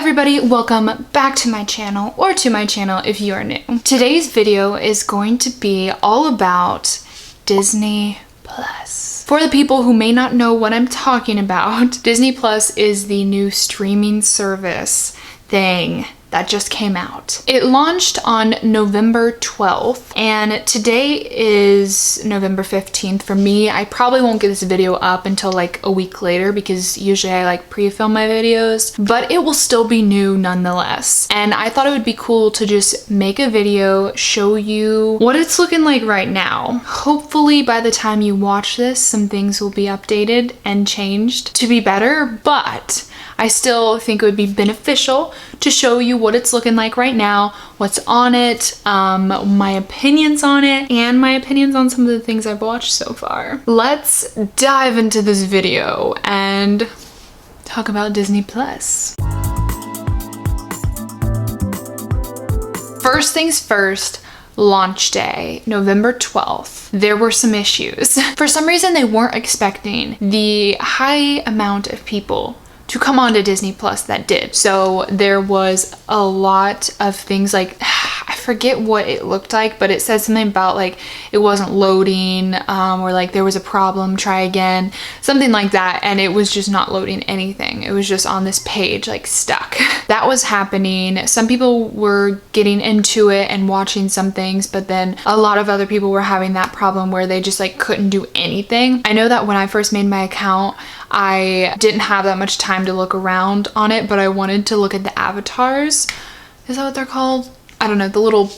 everybody, welcome back to my channel, or to my channel if you are new. Today's video is going to be all about Disney Plus. For the people who may not know what I'm talking about, Disney Plus is the new streaming service thing that just came out. It launched on November 12th and today is November 15th. For me, I probably won't get this video up until like a week later because usually I like pre-film my videos, but it will still be new nonetheless. And I thought it would be cool to just make a video, show you what it's looking like right now. Hopefully by the time you watch this, some things will be updated and changed to be better, but I still think it would be beneficial to show you what it's looking like right now, what's on it, my opinions on it, and my opinions on some of the things I've watched so far. Let's dive into this video and talk about Disney Plus. First things first, launch day, November 12th. There were some issues. For some reason, they weren't expecting the high amount of people to come on to Disney Plus that did. So there was a lot of things like, I forget what it looked like, but it said something about like it wasn't loading, or like there was a problem, try again, something like that. And it was just not loading anything. It was just on this page, like stuck. That was happening. Some people were getting into it and watching some things, but then a lot of other people were having that problem where they just like couldn't do anything. I know that when I first made my account, I didn't have that much time to look around on it, but I wanted to look at the avatars. Is that what they're called? I don't know, the little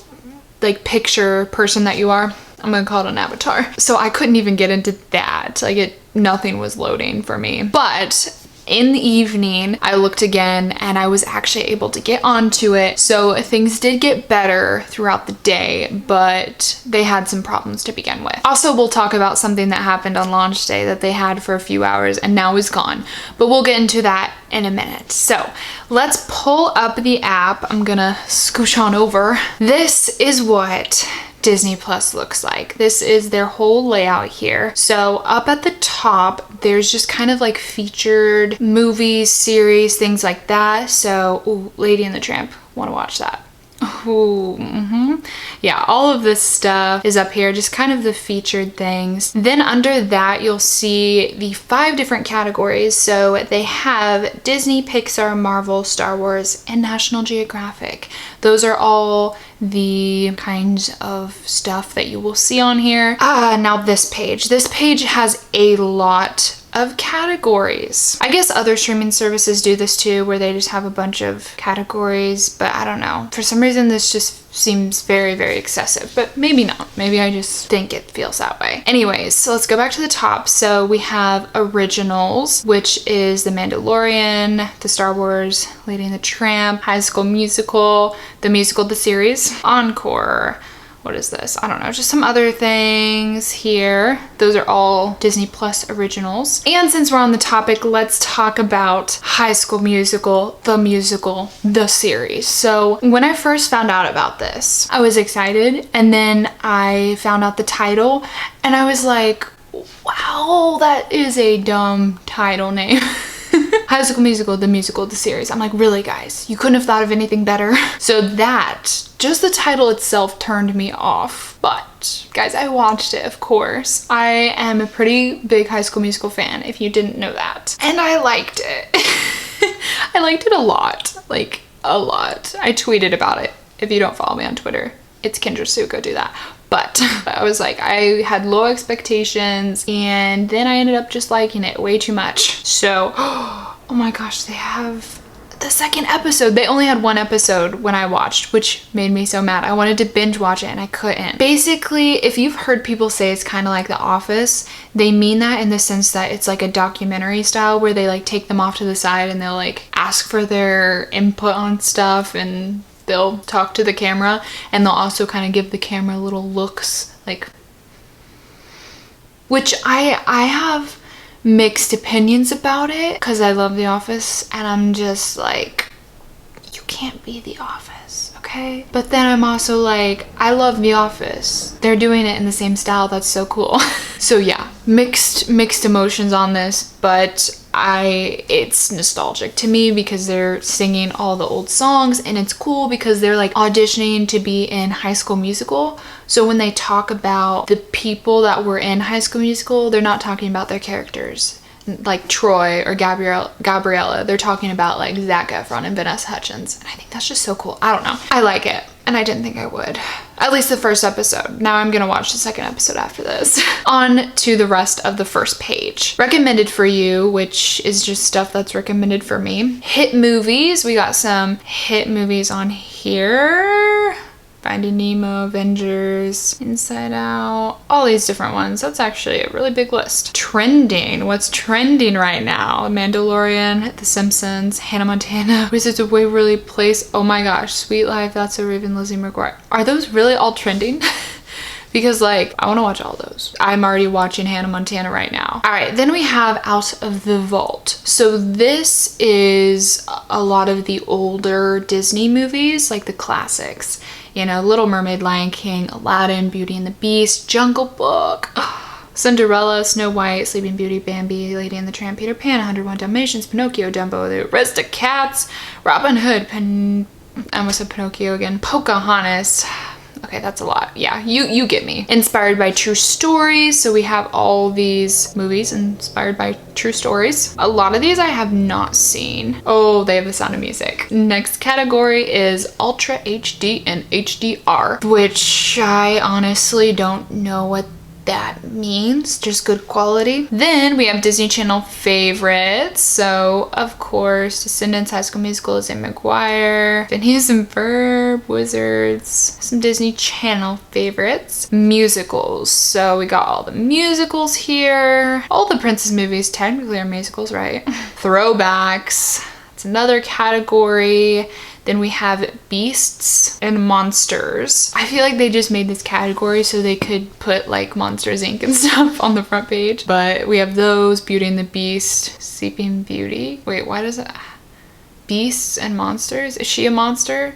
like picture person that you are. I'm gonna call it an avatar. So I couldn't even get into that. Like nothing was loading for me. But in the evening, I looked again and I was actually able to get onto it. So things did get better throughout the day, but they had some problems to begin with. Also, we'll talk about something that happened on launch day that they had for a few hours and now is gone, but we'll get into that in a minute. So let's pull up the app. I'm gonna scooch on over. This is what Disney Plus looks like. This is their whole layout here. So up at the top, there's just kind of like featured movies, series, things like that. So, ooh, Lady and the Tramp, want to watch that. Ooh, yeah, all of this stuff is up here, just kind of the featured things. Then under that, you'll see the 5 different categories. So they have Disney, Pixar, Marvel, Star Wars, and National Geographic. Those are all the kinds of stuff that you will see on here. Now this page has a lot of categories. I guess other streaming services do this too, where they just have a bunch of categories, but I don't know. For some reason, this just seems very, very excessive, but maybe not. Maybe I just think it feels that way. Anyways, so let's go back to the top. So we have originals, which is The Mandalorian, The Star Wars, Lady and the Tramp, High School Musical, the musical, the series, Encore. What is this? I don't know, just some other things here. Those are all Disney Plus originals. And since we're on the topic, let's talk about High School Musical, the series. So when I first found out about this, I was excited, and then I found out the title and I was like, wow, that is a dumb title name. High School Musical, the series. I'm like, really guys, you couldn't have thought of anything better? So that, just the title itself turned me off. But guys, I watched it, of course. I am a pretty big High School Musical fan, if you didn't know that. And I liked it. I liked it a lot, like a lot. I tweeted about it. If you don't follow me on Twitter, it's Kendra, so go do that. But I was like, I had low expectations and then I ended up just liking it way too much. So, oh my gosh, they have the second episode. They only had 1 episode when I watched, which made me so mad. I wanted to binge watch it and I couldn't. Basically, if you've heard people say it's kind of like The Office, they mean that in the sense that it's like a documentary style where they like take them off to the side and they'll like ask for their input on stuff, and they'll talk to the camera, and they'll also kind of give the camera little looks, like, which I have mixed opinions about it because I love The Office and I'm just like, you can't be The Office, okay? But then I'm also like, I love The Office. They're doing it in the same style. That's so cool. So yeah, mixed emotions on this, but it's nostalgic to me because they're singing all the old songs, and it's cool because they're like auditioning to be in High School Musical. So when they talk about the people that were in High School Musical, they're not talking about their characters like Troy or Gabriella. They're talking about like Zac Efron and Vanessa Hudgens, and I think that's just so cool. I don't know, I like it, and I didn't think I would. At least the first episode. Now I'm gonna watch the second episode after this. On to the rest of the first page. Recommended for you, which is just stuff that's recommended for me. Hit movies. We got some hit movies on here. Finding Nemo, Avengers, Inside Out, all these different ones. That's actually a really big list. Trending. What's trending right now? Mandalorian, The Simpsons, Hannah Montana, Wizards of Waverly Place. Oh my gosh, Sweet Life, That's So Raven, Lizzie McGuire. Are those really all trending? Because like, I want to watch all those. I'm already watching Hannah Montana right now. All right, then we have Out of the Vault. So this is a lot of the older Disney movies, like the classics. You know, Little Mermaid, Lion King, Aladdin, Beauty and the Beast, Jungle Book, Cinderella, Snow White, Sleeping Beauty, Bambi, Lady and the Tramp, Peter Pan, 101 Dalmatians, Pinocchio, Dumbo, The Aristocats, Robin Hood, I almost said Pinocchio again, Pocahontas. Okay, that's a lot. Yeah, you get me. Inspired by true stories. So we have all these movies inspired by true stories. A lot of these I have not seen. Oh, they have The Sound of Music. Next category is Ultra HD and HDR, which I honestly don't know what that means. Just good quality. Then we have Disney Channel favorites. So of course, Descendants, High School Musical, Lizzie McGuire, Phineas and Ferb, Wizards, some Disney Channel favorites. Musicals. So we got all the musicals here. All the princess movies technically are musicals, right? Throwbacks. It's another category. Then we have Beasts and Monsters. I feel like they just made this category so they could put like Monsters Inc. and stuff on the front page. But we have those, Beauty and the Beast, Sleeping Beauty. Wait, why does it? Beasts and Monsters? Is she a monster?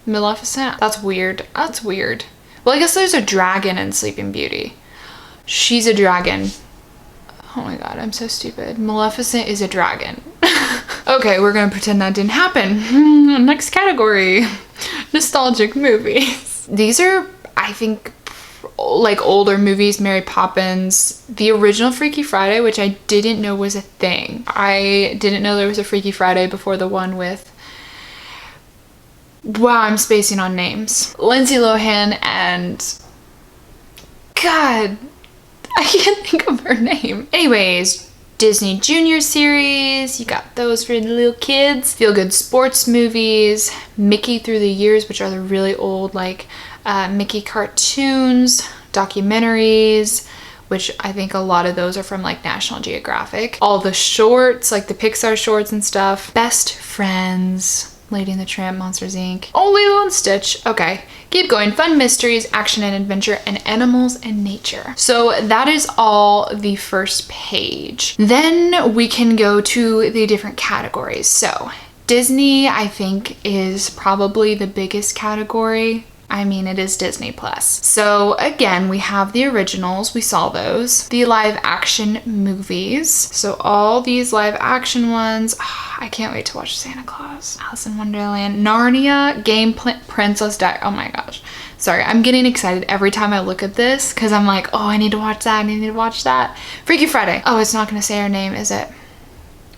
Maleficent? That's weird. That's weird. Well, I guess there's a dragon in Sleeping Beauty. She's a dragon. Oh my god, I'm so stupid. Maleficent is a dragon. Okay, we're gonna pretend that didn't happen. Next category, nostalgic movies. These are, I think, like older movies. Mary Poppins, the original Freaky Friday, which I didn't know was a thing. I didn't know there was a Freaky Friday before the one with, wow, I'm spacing on names. Lindsay Lohan and, God, I can't think of her name. Anyways, Disney Junior series, you got those for the little kids. Feel good sports movies, Mickey Through the Years, which are the really old like Mickey cartoons, documentaries, which I think a lot of those are from like National Geographic. All the shorts, like the Pixar shorts and stuff. Best Friends, Lady and the Tramp, Monsters Inc. Oh, Lilo and Stitch. Okay, keep going. Fun mysteries, action and adventure, and animals and nature. So that is all the first page. Then we can go to the different categories. So Disney, I think, is probably the biggest category. I mean, it is Disney Plus. So again, we have the originals, we saw those. The live action movies. So all these live action ones, I can't wait to watch Santa Claus, Alice in Wonderland, Narnia, Game Princess Di. Oh my gosh. Sorry, I'm getting excited every time I look at this because I'm like, oh, I need to watch that, I need to watch that. Freaky Friday. Oh, it's not gonna say her name, is it?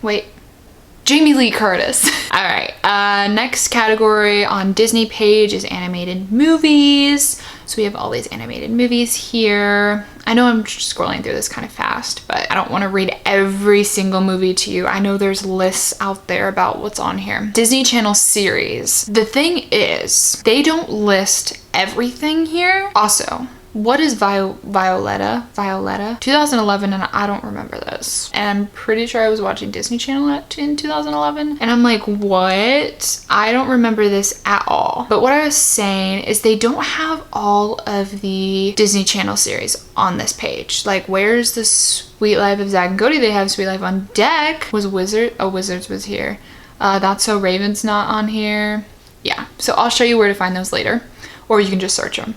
Wait. Jamie Lee Curtis. All right, next category on Disney page is animated movies. So we have all these animated movies here. I know I'm just scrolling through this kind of fast, but I don't want to read every single movie to you. I know there's lists out there about what's on here. Disney Channel series. The thing is, they don't list everything here. Also, what is Violetta? 2011, and I don't remember this. And I'm pretty sure I was watching Disney Channel in 2011. And I'm like, what? I don't remember this at all. But what I was saying is they don't have all of the Disney Channel series on this page. Like, where's the Sweet Life of Zack and Cody? They have Sweet Life on deck. Was Wizard? Oh, Wizards was here. That's So Raven's not on here. Yeah, so I'll show you where to find those later. Or you can just search them.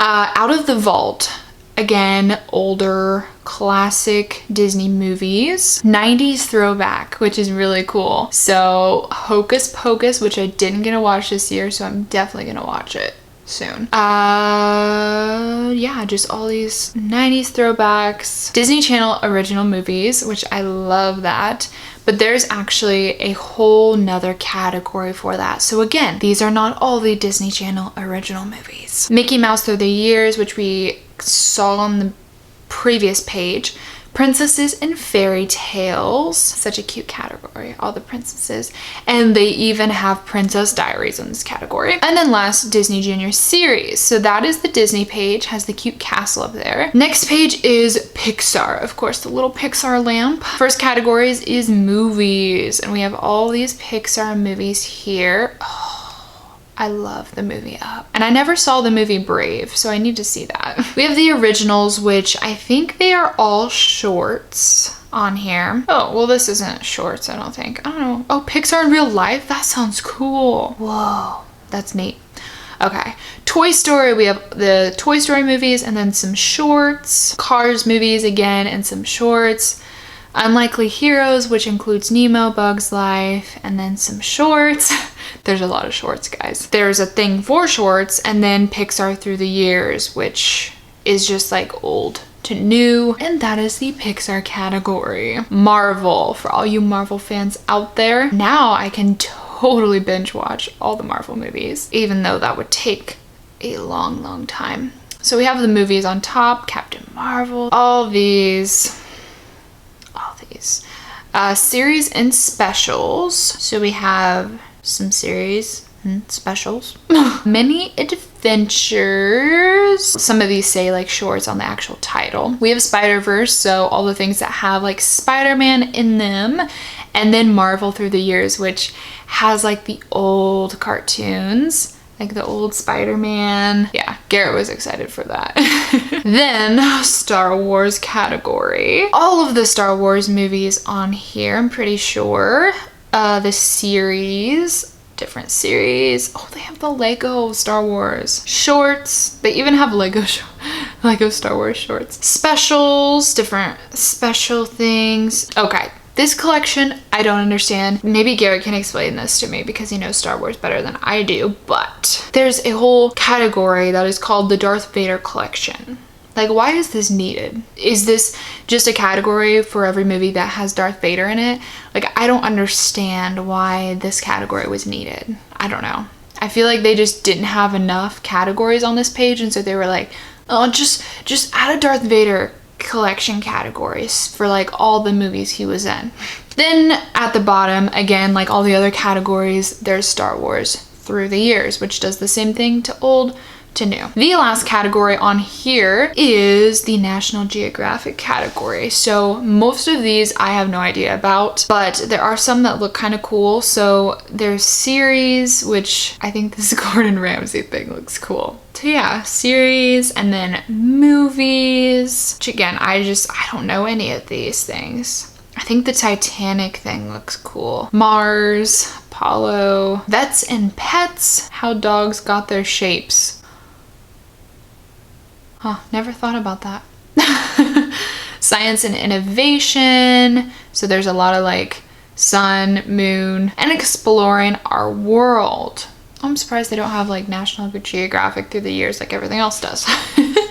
Out of the Vault. Again, older classic Disney movies. 90s throwback, which is really cool. So Hocus Pocus, which I didn't get to watch this year, so I'm definitely gonna watch it soon. Yeah, just all these 90s throwbacks. Disney Channel original movies, which I love that. But there's actually a whole nother category for that. So again, these are not all the Disney Channel original movies. Mickey Mouse Through the Years, which we saw on the previous page. Princesses and Fairy Tales, such a cute category, all the princesses. And they even have Princess Diaries in this category. And then last, Disney Junior Series. So that is the Disney page, has the cute castle up there. Next page is Pixar, of course, the little Pixar lamp. First categories is movies, and we have all these Pixar movies here. Oh, I love the movie Up. And I never saw the movie Brave, so I need to see that. We have the originals, which I think they are all shorts on here. Oh, well, this isn't shorts, I don't think. I don't know. Oh, Pixar in real life? That sounds cool. Whoa, that's neat. Okay, Toy Story, we have the Toy Story movies and then some shorts. Cars movies again and some shorts. Unlikely Heroes, which includes Nemo, Bugs Life, and then some shorts. There's a lot of shorts, guys. There's a thing for shorts, and then Pixar Through the Years, which is just like old to new, and that is the Pixar category. Marvel, for all you Marvel fans out there. Now I can totally binge watch all the Marvel movies, even though that would take a long, long time. So we have the movies on top, Captain Marvel, all these. Series and specials. So we have some series and specials. Many adventures. Some of these say like shorts on the actual title. We have Spider-Verse, so all the things that have like Spider-Man in them. And then Marvel Through the Years, which has like the old cartoons. Like the old Spider-Man. Yeah, Garrett was excited for that. Then Star Wars category. All of the Star Wars movies on here, I'm pretty sure. The series, different series. Oh, they have the Lego Star Wars shorts. They even have Lego Star Wars shorts. Specials, different special things. Okay. This collection, I don't understand. Maybe Garrett can explain this to me because he knows Star Wars better than I do, but there's a whole category that is called the Darth Vader collection. Like, why is this needed? Is this just a category for every movie that has Darth Vader in it? Like, I don't understand why this category was needed. I don't know. I feel like they just didn't have enough categories on this page, and so they were like, oh, just add a Darth Vader collection categories for like all the movies he was in. Then at the bottom, again, like all the other categories, there's Star Wars Through the Years, which does the same thing to old to new. The last category on here is the National Geographic category. So most of these I have no idea about, but there are some that look kind of cool. So there's series, which I think this Gordon Ramsay thing looks cool. So yeah, series, and then movies, which again, I don't know any of these things. I think the Titanic thing looks cool. Mars, Apollo, Vets and Pets, How Dogs Got Their Shapes. Huh, never thought about that. Science and Innovation. So there's a lot of like sun, moon, and exploring our world. I'm surprised they don't have like National Geographic Through the Years like everything else does.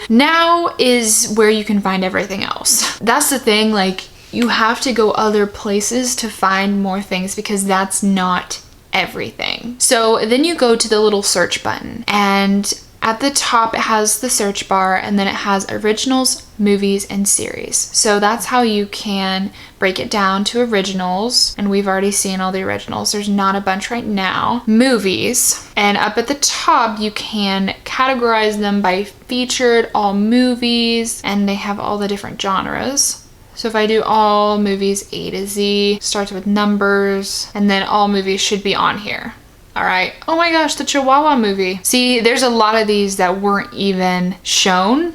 Now is where you can find everything else. That's the thing, like you have to go other places to find more things because that's not everything. So then you go to the little search button, and at the top it has the search bar, and then it has originals, movies, and series. So that's how you can break it down to originals, and we've already seen all the originals. There's not a bunch right now. Movies, and up at the top you can categorize them by featured, all movies, and they have all the different genres. So if I do all movies A to Z, starts with numbers, and then all movies should be on here. All right. Oh my gosh, the Chihuahua movie. See, there's a lot of these that weren't even shown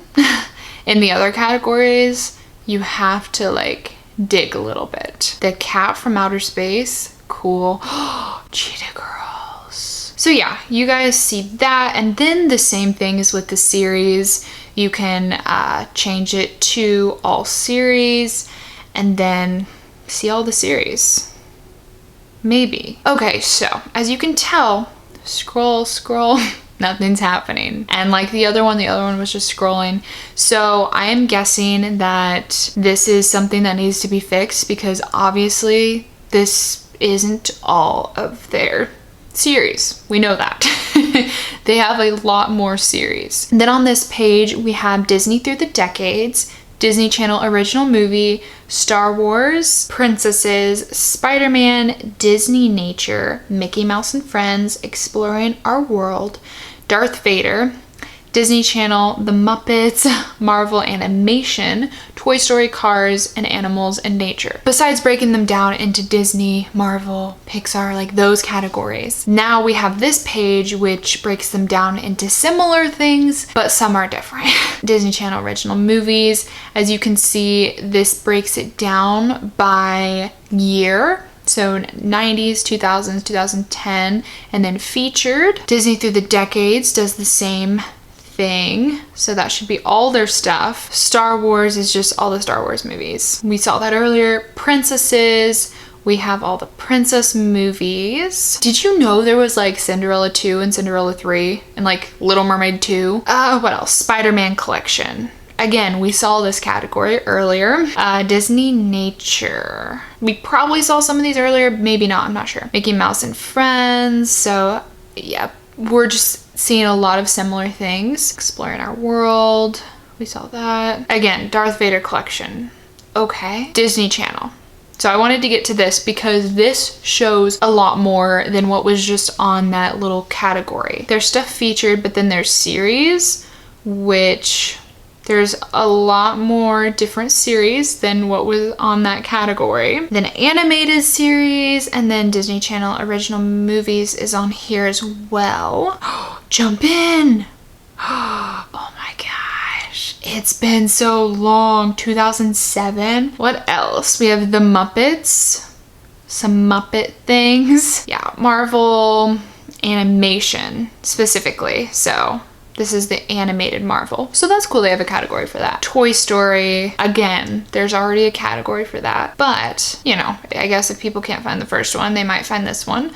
in the other categories. You have to like dig a little bit. The Cat from Outer Space, cool. Cheetah Girls. So yeah, you guys see that. And then the same thing is with the series. You can change it to all series and then see all the series. Maybe. Okay, so as you can tell, scroll, nothing's happening. And like the other one was just scrolling. So I am guessing that this is something that needs to be fixed, because obviously this isn't all of their series. We know that. They have a lot more series. And then on this page, we have Disney Through the Decades, Disney Channel Original Movie, Star Wars, Princesses, Spider-Man, Disney Nature, Mickey Mouse and Friends, Exploring Our World, Darth Vader, Disney Channel, The Muppets, Marvel Animation, Toy Story, Cars, and Animals and Nature. Besides breaking them down into Disney, Marvel, Pixar, like those categories. Now we have this page which breaks them down into similar things, but some are different. Disney Channel Original Movies. As you can see, this breaks it down by year. So 90s, 2000s, 2010, and then featured. Disney Through the Decades does the same thing. So that should be all their stuff. Star Wars is just all the Star Wars movies. We saw that earlier. Princesses, we have all the princess movies. Did you know there was like Cinderella 2 and Cinderella 3 and like Little Mermaid 2? What else? Spider-Man collection. Again, we saw this category earlier. Disney Nature. We probably saw some of these earlier, maybe not, I'm not sure. Mickey Mouse and Friends. So yeah, we're just seeing a lot of similar things. Exploring Our World, we saw that. Again, Darth Vader collection. Okay. Disney Channel. So I wanted to get to this because this shows a lot more than what was just on that little category. There's stuff featured, but then there's series, which there's a lot more different series than what was on that category. Then animated series, and then Disney Channel Original Movies is on here as well. Jump in! Oh my gosh. It's been so long. 2007. What else? We have The Muppets. Some Muppet things. Yeah, Marvel Animation specifically. So this is the animated Marvel. So that's cool, they have a category for that. Toy Story, again, there's already a category for that. But, you know, I guess if people can't find the first one, they might find this one.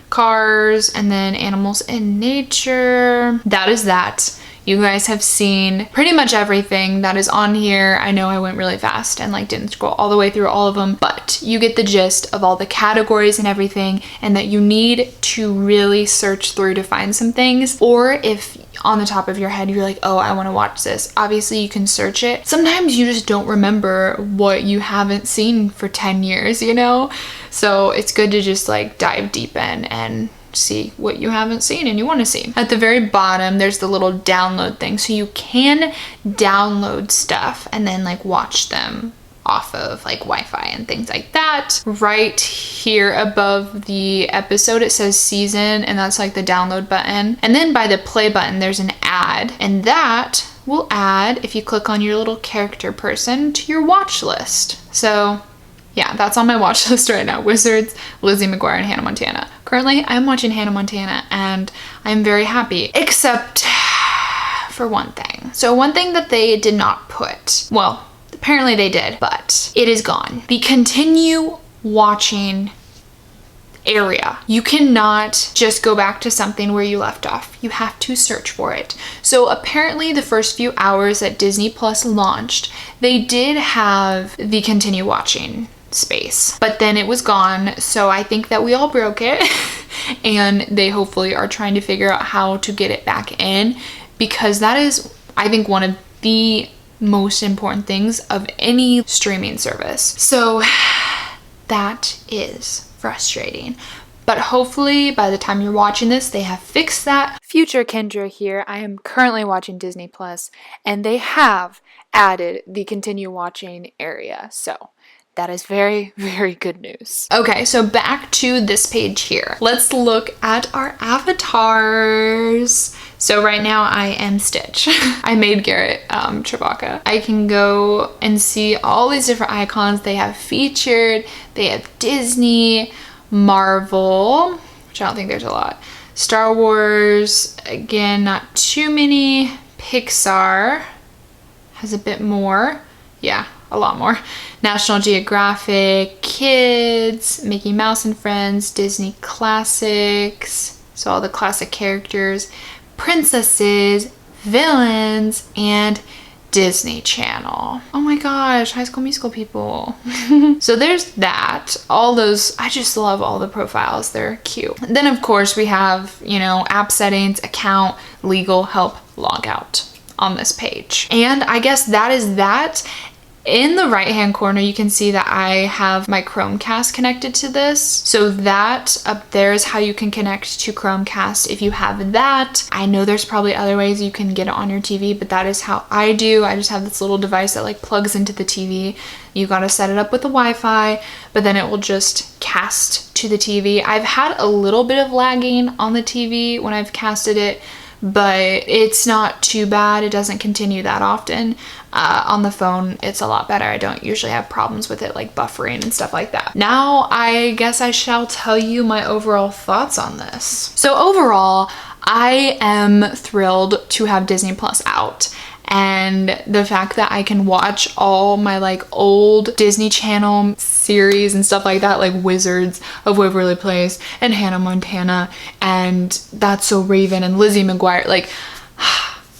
Cars, and then Animals and Nature. That is that. You guys have seen pretty much everything that is on here. I know I went really fast and like didn't scroll all the way through all of them, but you get the gist of all the categories and everything, and that you need to really search through to find some things. Or if on the top of your head you're like, oh, I want to watch this, obviously you can search it. Sometimes you just don't remember what you haven't seen for 10 years, you know? So it's good to just like dive deep in and see what you haven't seen and you want to see. At the very bottom, there's the little download thing. So you can download stuff and then like watch them off of like Wi-Fi and things like that. Right here above the episode, it says season, and that's like the download button. And then by the play button, there's an ad, and that will add, if you click on your little character person, to your watch list. So yeah, that's on my watch list right now. Wizards, Lizzie McGuire, and Hannah Montana. Currently, I'm watching Hannah Montana and I'm very happy, except for one thing. So one thing that they did not put, well, apparently they did, but it is gone. The continue watching area. You cannot just go back to something where you left off. You have to search for it. So apparently the first few hours that Disney Plus launched, they did have the continue watching space, but then it was gone. So I think that we all broke it and they hopefully are trying to figure out how to get it back in, because that is, I think, one of the most important things of any streaming service. So that is frustrating, but hopefully by the time you're watching this, they have fixed that. Future Kendra here. I am currently watching Disney Plus and they have added the continue watching area. So that is very, very good news. Okay, so back to this page here. Let's look at our avatars. So right now I am Stitch. I made Garett Chewbacca. I can go and see all these different icons they have featured. They have Disney, Marvel, which I don't think there's a lot. Star Wars, again, not too many. Pixar, has a bit more. Yeah, a lot more. National Geographic, Kids, Mickey Mouse and Friends, Disney Classics, so all the classic characters, princesses, villains, and Disney Channel. Oh my gosh, High School Musical people. So there's that. All those, I just love all the profiles. They're cute. Then of course we have, you know, app settings, account, legal, help, log out on this page. And I guess that is that. In the right hand corner, you can see that I have my Chromecast connected to this. So that up there is how you can connect to Chromecast if you have that. I know there's probably other ways you can get it on your TV, but that is how I do. I just have this little device that like plugs into the TV. You gotta set it up with the Wi-Fi, but then it will just cast to the TV. I've had a little bit of lagging on the TV when I've casted it, but it's not too bad. It doesn't continue that often. On the phone, it's a lot better. I don't usually have problems with it like buffering and stuff like that. Now, I guess I shall tell you my overall thoughts on this. So overall, I am thrilled to have Disney Plus out. And the fact that I can watch all my like old Disney Channel series and stuff like that, like Wizards of Waverly Place and Hannah Montana and That's So Raven and Lizzie McGuire, like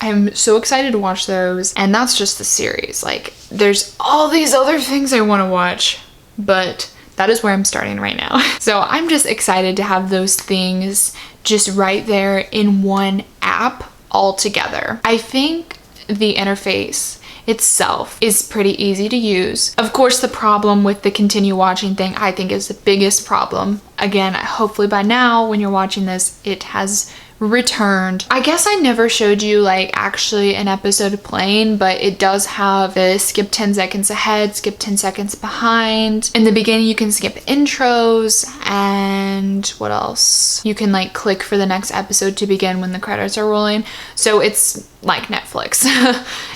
I'm so excited to watch those. And that's just the series. Like there's all these other things I want to watch, but that is where I'm starting right now. So I'm just excited to have those things just right there in one app all together. I think the interface itself is pretty easy to use. Of course, the problem with the continue watching thing, I think, is the biggest problem. Again, hopefully by now when you're watching this, it has returned. I guess I never showed you like actually an episode playing, but it does have the skip 10 seconds ahead, skip 10 seconds behind. In the beginning, you can skip intros, and what else? You can like click for the next episode to begin when the credits are rolling. So it's like Netflix,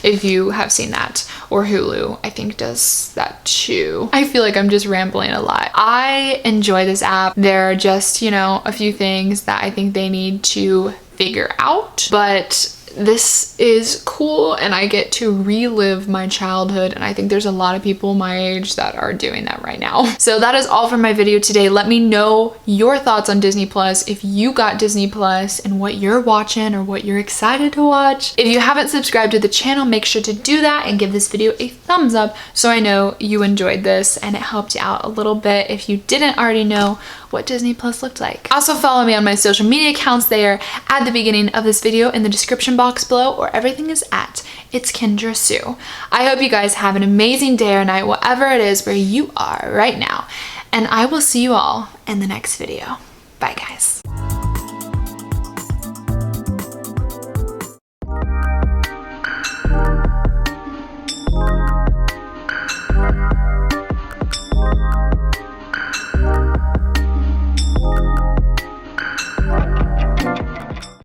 if you have seen that, or Hulu, I think does that too. I feel like I'm just rambling a lot. I enjoy this app. There are just, you know, a few things that I think they need to figure out, but this is cool and I get to relive my childhood, and I think there's a lot of people my age that are doing that right now. So that is all for my video today. Let me know your thoughts on Disney Plus, if you got Disney Plus and what you're watching or what you're excited to watch. If you haven't subscribed to the channel, make sure to do that and give this video a thumbs up so I know you enjoyed this and it helped you out a little bit if you didn't already know what Disney Plus looked like. Also follow me on my social media accounts there at the beginning of this video in the description box below, or everything is at It's Kendra Sue. I hope you guys have an amazing day or night, whatever it is where you are right now, and I will see you all in the next video. Bye guys.